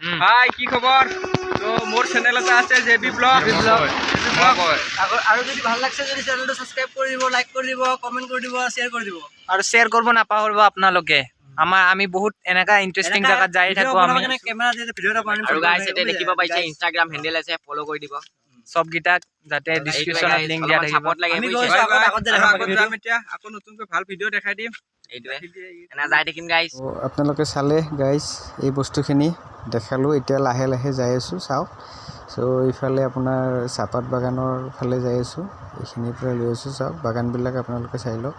হাই কি খবৰ তো মোৰ চ্যানেলতে আছে জেবি ব্লগ আৰু যদি ভাল লাগছে যদি চ্যানেলটো সাবস্ক্ৰাইব কৰি দিব লাইক কৰি দিব কমেন্ট কৰি দিব শেয়াৰ কৰি দিব আৰু শ্বেয়াৰ কৰিব নাপাহৰিব আপোনালোকে আমি বহুত এনেকা ইন্টাৰেষ্টিং জায়গাত যাই থাকো আমি ক্যামেৰা দিয়ে ভিডিও এটা বনাই আৰু গাইস এটা দেখিব পাইছে ইনষ্টাগ্ৰাম হেন্ডেল আছে ফলো কৰি দিব সব গিটাক যাতে ডেসক্ৰিপচনত লিংক দিয়া থাকিব সাপোর্ট লাগে আমি বুজিছে গৈছো আগত দেখা আগত যাম এতিয়া আকৌ নতুনকৈ ভাল ভিডিও দেখাই দিম এইটোৱে এনা যাই থাকিম গাইস আপোনালোকে চালে গাইজ এই বস্তুখিনি দেখালোঁ এতিয়া লাহে লাহে যাই আছোঁ চাওক চ' ইফালে আপোনাৰ চাহপাত বাগানৰ ফালে যাই আছোঁ এইখিনিৰ পৰা লৈ আছোঁ চাওক বাগানবিলাক আপোনালোকে চাই লওক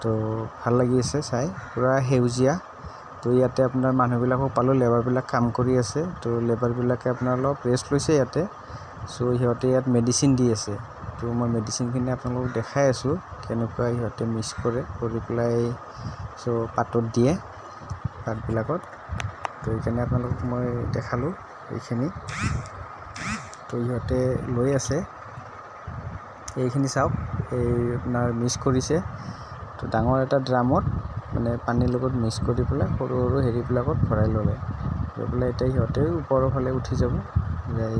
তো ভাল লাগি আছে চাই পূৰা সেউজীয়া তো ইয়াতে আপোনাৰ মানুহবিলাকক পালোঁ লেবাৰবিলাক কাম কৰি আছে তো লেবাৰবিলাকে আপোনাৰ অলপ ৰেষ্ট লৈছে ইয়াতে চ' সিহঁতে ইয়াত মেডিচিন দি আছে তো মই মেডিচিনখিনি আপোনালোকক দেখাই আছোঁ কেনেকুৱা সিহঁতে মিক্স কৰি পেলাই চ' পাতত দিয়ে পাতবিলাকত তো এইকাৰণে আপোনালোকক মই দেখালোঁ এইখিনি তো সিহঁতে লৈ আছে এইখিনি চাওক এই আপোনাৰ মিক্স কৰিছে তো ডাঙৰ এটা ড্ৰামত মানে পানীৰ লগত মিক্স কৰি পেলাই সৰু সৰু হেৰিবিলাকত ভৰাই ল'লে লৈ পেলাই এতিয়া সিহঁতে ওপৰৰ ফালে উঠি যাব যাই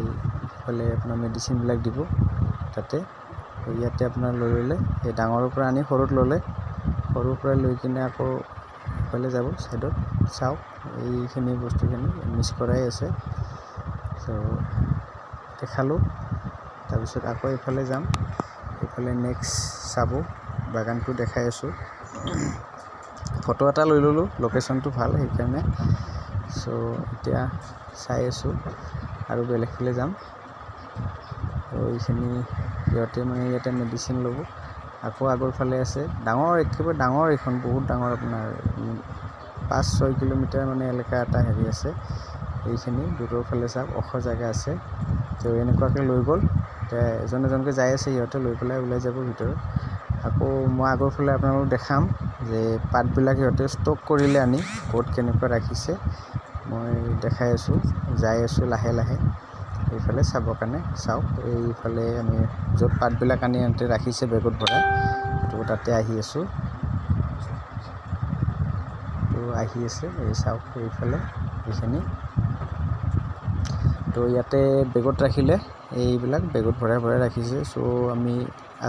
ইফালে আপোনাৰ মেডিচিনবিলাক দিব তাতে ইয়াতে আপোনাৰ লৈ ল'লে এই ডাঙৰৰ পৰা আনি সৰুত ল'লে সৰুৰ পৰা লৈ কিনে আকৌ ইফালে যাব ছাইডত চাওক এইখিনি বস্তুখিনি মিক্স কৰাই আছে চ' দেখালোঁ তাৰপিছত আকৌ এইফালে যাম এইফালে নেক্সট চাব বাগানটো দেখাই আছোঁ ফটো এটা লৈ ল'লোঁ লোকেশ্যনটো ভাল সেইকাৰণে চ' এতিয়া চাই আছোঁ আৰু বেলেগ ফালে যাম তো এইখিনি সিহঁতে মানে ইয়াতে মেডিচিন ল'ব আকৌ আগৰ ফালে আছে ডাঙৰ একেবাৰে ডাঙৰ এইখন বহুত ডাঙৰ আপোনাৰ 5-6 কিলোমিটাৰ মানে এলেকা এটা হেৰি আছে এইখিনি দূৰৰ ফালে চাওক ওখ জেগা আছে তো এনেকুৱাকৈ লৈ গ'ল এতিয়া এজন এজনকৈ যাই আছে সিহঁতে লৈ পেলাই ওলাই যাব ভিতৰত আকৌ মই আগৰ ফালে আপোনালোকক দেখাম যে পাতবিলাক সিহঁতে ষ্টক কৰিলে আনি ক'ত কেনেকুৱা ৰাখিছে মই দেখাই আছোঁ যাই আছোঁ লাহে লাহে এইফালে চাবৰ কাৰণে চাওক এইফালে আমি য'ত পাতবিলাক আনি সিহঁতে ৰাখিছে বেগত ভৰাই তো তাতে আহি আছোঁ তো আহি আছে এই চাওক এইফালে এইখিনি তো ইয়াতে বেগত ৰাখিলে এইবিলাক বেগত ভৰাই ভৰাই ৰাখিছে চ' আমি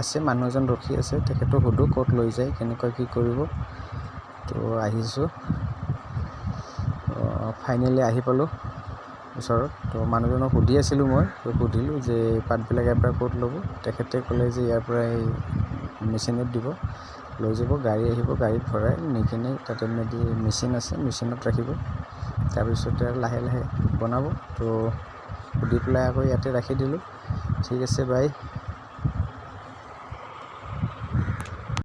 আছে মানুহ এজন ৰখি আছে তেখেতক সুধোঁ ক'ত লৈ যায় কেনেকুৱা কি কৰিব তো আহিছোঁ ফাইনেলি আহি পালোঁ ওচৰত তো মানুহজনক সুধি আছিলোঁ মই তো সুধিলোঁ যে পাতবিলাক ইয়াৰ পৰা ক'ত ল'ব তেখেতে ক'লে যে ইয়াৰ পৰা এই মেচিনত দিব লৈ যাব গাড়ী আহিব গাড়ীত ভৰাই নি কিনে তাতে মেচিন আছে মেচিনত ৰাখিব তাৰপিছতে আৰু লাহে লাহে বনাব তো সুধি পেলাই আকৌ ইয়াতে ৰাখি দিলোঁ ঠিক আছে বাই